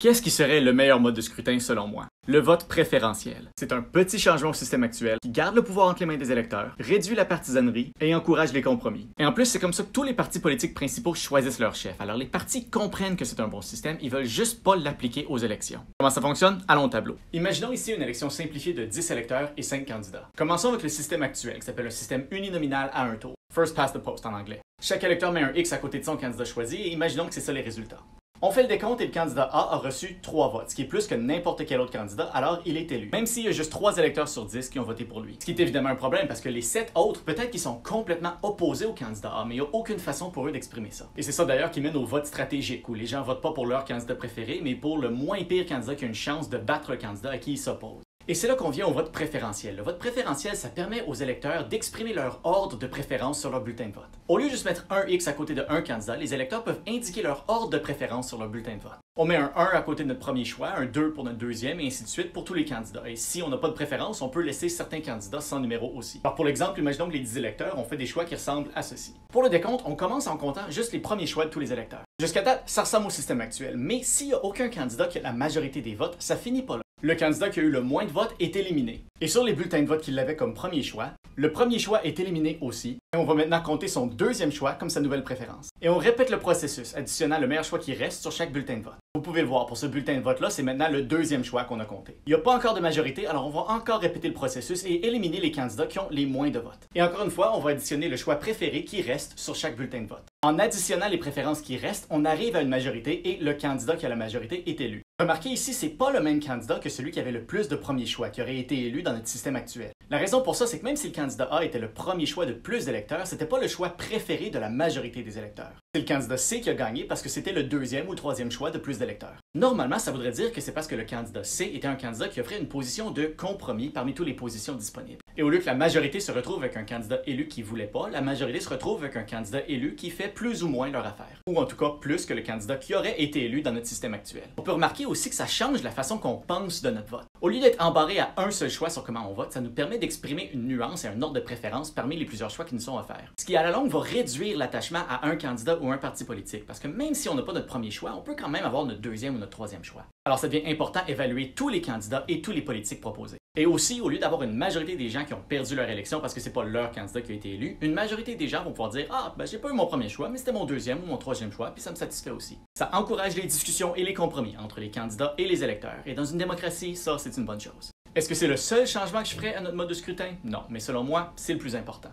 Qu'est-ce qui serait le meilleur mode de scrutin selon moi? Le vote préférentiel. C'est un petit changement au système actuel qui garde le pouvoir entre les mains des électeurs, réduit la partisanerie et encourage les compromis. Et en plus, c'est comme ça que tous les partis politiques principaux choisissent leur chef. Alors les partis comprennent que c'est un bon système, ils veulent juste pas l'appliquer aux élections. Comment ça fonctionne? Allons au tableau. Imaginons ici une élection simplifiée de 10 électeurs et 5 candidats. Commençons avec le système actuel qui s'appelle un système uninominal à un tour. First past the post en anglais. Chaque électeur met un X à côté de son candidat choisi et imaginons que c'est ça les résultats. On fait le décompte et le candidat A a reçu 3 votes, ce qui est plus que n'importe quel autre candidat, alors il est élu. Même s'il y a juste 3 électeurs sur 10 qui ont voté pour lui. Ce qui est évidemment un problème parce que les 7 autres, peut-être qu'ils sont complètement opposés au candidat A, mais il n'y a aucune façon pour eux d'exprimer ça. Et c'est ça d'ailleurs qui mène au vote stratégique, où les gens votent pas pour leur candidat préféré, mais pour le moins pire candidat qui a une chance de battre le candidat à qui ils s'opposent. Et c'est là qu'on vient au vote préférentiel. Le vote préférentiel, ça permet aux électeurs d'exprimer leur ordre de préférence sur leur bulletin de vote. Au lieu de juste mettre un X à côté de un candidat, les électeurs peuvent indiquer leur ordre de préférence sur leur bulletin de vote. On met un 1 à côté de notre premier choix, un 2 pour notre deuxième, et ainsi de suite pour tous les candidats. Et si on n'a pas de préférence, on peut laisser certains candidats sans numéro aussi. Alors pour l'exemple, imaginons que les 10 électeurs ont fait des choix qui ressemblent à ceci. Pour le décompte, on commence en comptant juste les premiers choix de tous les électeurs. Jusqu'à date, ça ressemble au système actuel, mais s'il n'y a aucun candidat qui a la majorité des votes, ça finit pas là. Le candidat qui a eu le moins de votes est éliminé. Et sur les bulletins de vote qu'il avait comme premier choix, le premier choix est éliminé aussi. Et on va maintenant compter son deuxième choix comme sa nouvelle préférence. Et on répète le processus, additionnant le meilleur choix qui reste sur chaque bulletin de vote. Vous pouvez le voir, pour ce bulletin de vote-là, c'est maintenant le deuxième choix qu'on a compté. Il n'y a pas encore de majorité, alors on va encore répéter le processus et éliminer les candidats qui ont les moins de votes. Et encore une fois, on va additionner le choix préféré qui reste sur chaque bulletin de vote. En additionnant les préférences qui restent, on arrive à une majorité et le candidat qui a la majorité est élu. Remarquez ici, c'est pas le même candidat que celui qui avait le plus de premiers choix, qui aurait été élu dans notre système actuel. La raison pour ça, c'est que même si le candidat A était le premier choix de plus d'électeurs, c'était pas le choix préféré de la majorité des électeurs. C'est le candidat C qui a gagné parce que c'était le deuxième ou troisième choix de plus d'électeurs. Normalement, ça voudrait dire que c'est parce que le candidat C était un candidat qui offrait une position de compromis parmi toutes les positions disponibles. Et au lieu que la majorité se retrouve avec un candidat élu qui voulait pas, la majorité se retrouve avec un candidat élu qui fait plus ou moins leur affaire. Ou en tout cas, plus que le candidat qui aurait été élu dans notre système actuel. On peut remarquer aussi que ça change la façon qu'on pense de notre vote. Au lieu d'être embarré à un seul choix sur comment on vote, ça nous permet d'exprimer une nuance et un ordre de préférence parmi les plusieurs choix qui nous sont offerts. Ce qui, à la longue, va réduire l'attachement à un candidat ou un parti politique. Parce que même si on n'a pas notre premier choix, on peut quand même avoir notre deuxième ou notre troisième choix. Alors ça devient important d'évaluer tous les candidats et tous les politiques proposés. Et aussi, au lieu d'avoir une majorité des gens qui ont perdu leur élection parce que c'est pas leur candidat qui a été élu, une majorité des gens vont pouvoir dire « Ah, ben j'ai pas eu mon premier choix, mais c'était mon deuxième ou mon troisième choix, puis ça me satisfait aussi. » Ça encourage les discussions et les compromis entre les candidats et les électeurs. Et dans une démocratie, ça, c'est une bonne chose. Est-ce que c'est le seul changement que je ferais à notre mode de scrutin? Non, mais selon moi, c'est le plus important.